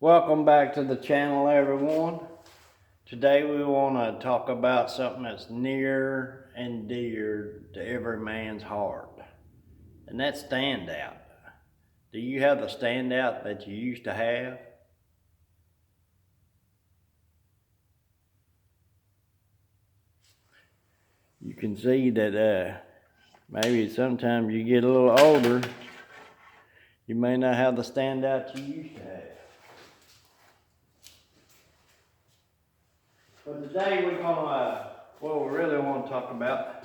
Welcome back to the channel, everyone. Today we want to talk about something that's near and dear to every man's heart, and that's standout. Do you have the standout that you used to have? You can see that maybe sometimes you get a little older, you may not have the standout you used to have. But today we're gonna, what we really want to talk about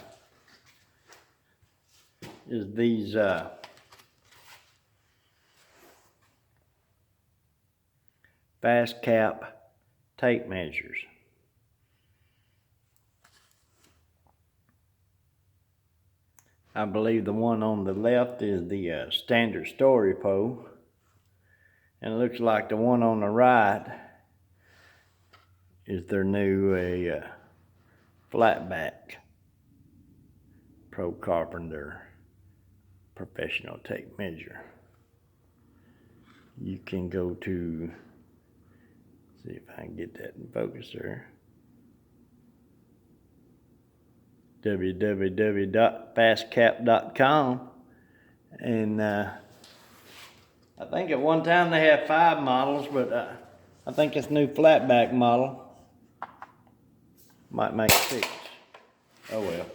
is these fast cap tape measures. I believe the one on the left is the standard story pole, and it looks like the one on the right is their new flatback Pro Carpenter professional tape measure. You can go to, see if I can get that in focus there, www.fastcap.com, and I think at one time they had 5 models, but I think this new flatback model might make 6. Oh well.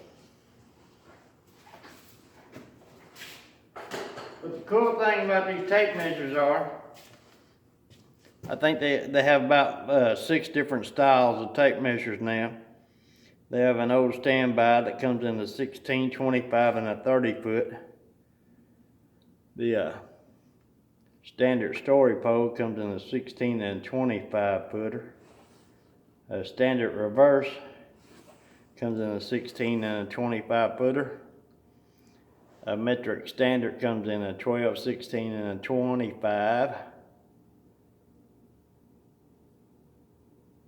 But the cool thing about these tape measures are, I think they have about 6 different styles of tape measures now. They have an old standby that comes in a 16, 25, and a 30 foot. The standard story pole comes in a 16 and 25 footer. A standard reverse comes in a 16 and a 25 footer. A metric standard comes in a 12, 16, and a 25.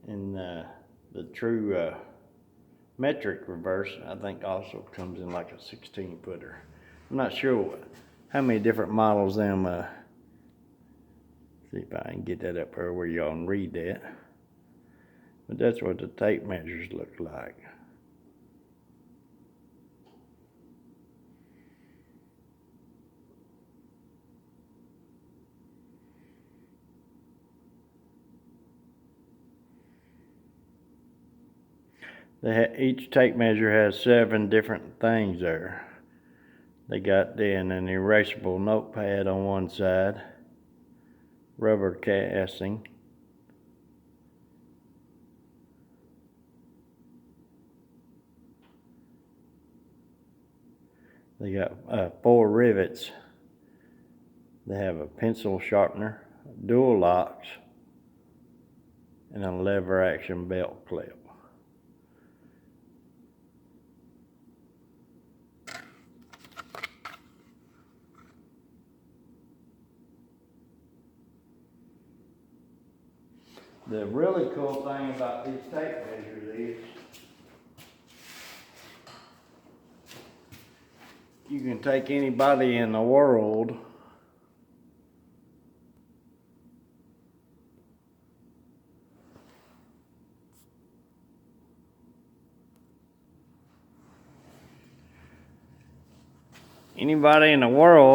And the true metric reverse, I think, also comes in like a 16 footer. I'm not sure how many different models them. See if I can get that up here where y'all can read that. But that's what the tape measures look like. Each tape measure has 7 different things there. They got then an erasable notepad on one side, rubber casing, they got 4 rivets. They have a pencil sharpener, dual locks, and a lever action belt clip. The really cool thing about these tape measures is you can take anybody in the world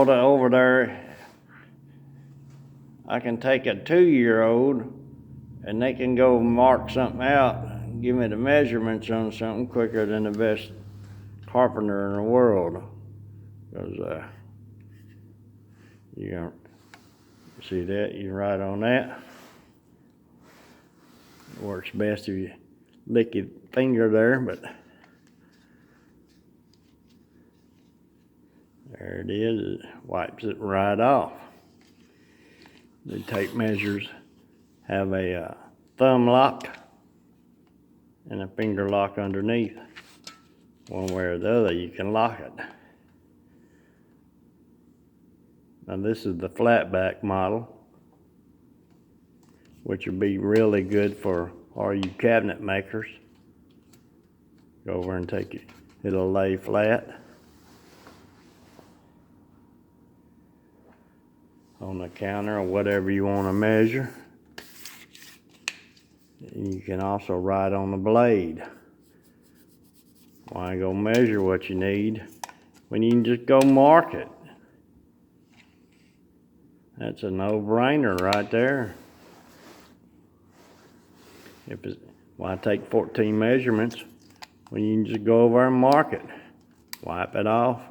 over there. I can take a 2-year-old and they can go mark something out and give me the measurements on something quicker than the best carpenter in the world. Because you can see that, you can write on that. It works best if you lick your finger there, but there it is. It wipes it right off. The tape measures have a thumb lock and a finger lock underneath. One way or the other, you can lock it. Now this is the flatback model, which would be really good for all you cabinet makers. Go over and take it. It'll lay flat on the counter or whatever you want to measure. And you can also write on the blade. Why go measure what you need when you can just go mark it? That's a no-brainer right there. Why take 14 measurements when you can just go over and mark it? Wipe it off.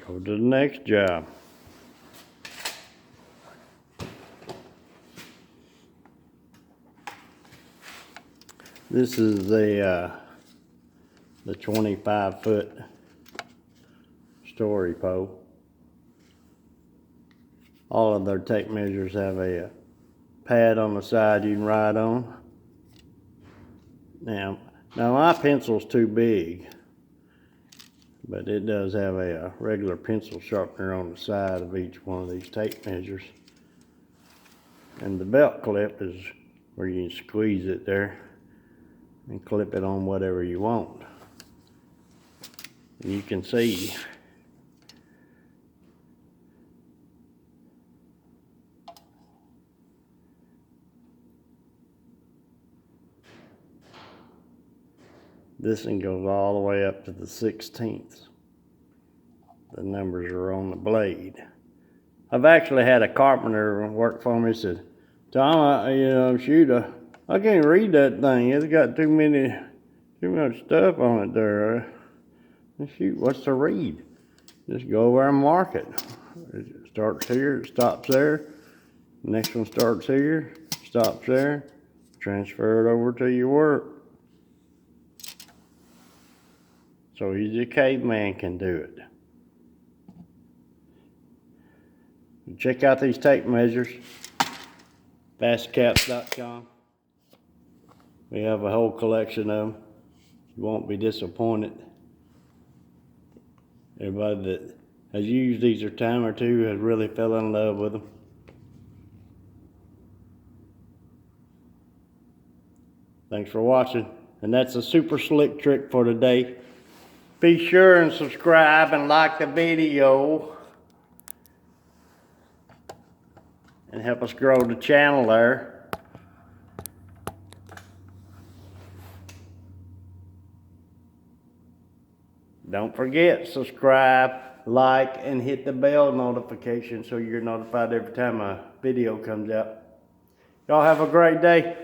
Go to the next job. This is the 25-foot story pole. All of their tape measures have a pad on the side you can write on. Now my pencil's too big, but it does have a regular pencil sharpener on the side of each one of these tape measures. And the belt clip is where you can squeeze it there and clip it on whatever you want. And you can see this one goes all the way up to the 16th. The numbers are on the blade. I've actually had a carpenter work for me. Said, "Tom, shoot, I can't read that thing. It's got too much stuff on it there. Shoot, what's to read? Just go over and mark it. It starts here, it stops there. Next one starts here, stops there. Transfer it over to your work." So easy a caveman can do it. Check out these tape measures, fastcaps.com. We have a whole collection of them. You won't be disappointed. Everybody that has used these a time or two has really fell in love with them. Thanks for watching. And that's a super slick trick for today. Be sure and subscribe and like the video. And help us grow the channel there. Don't forget, subscribe, like, and hit the bell notification so you're notified every time a video comes out. Y'all have a great day.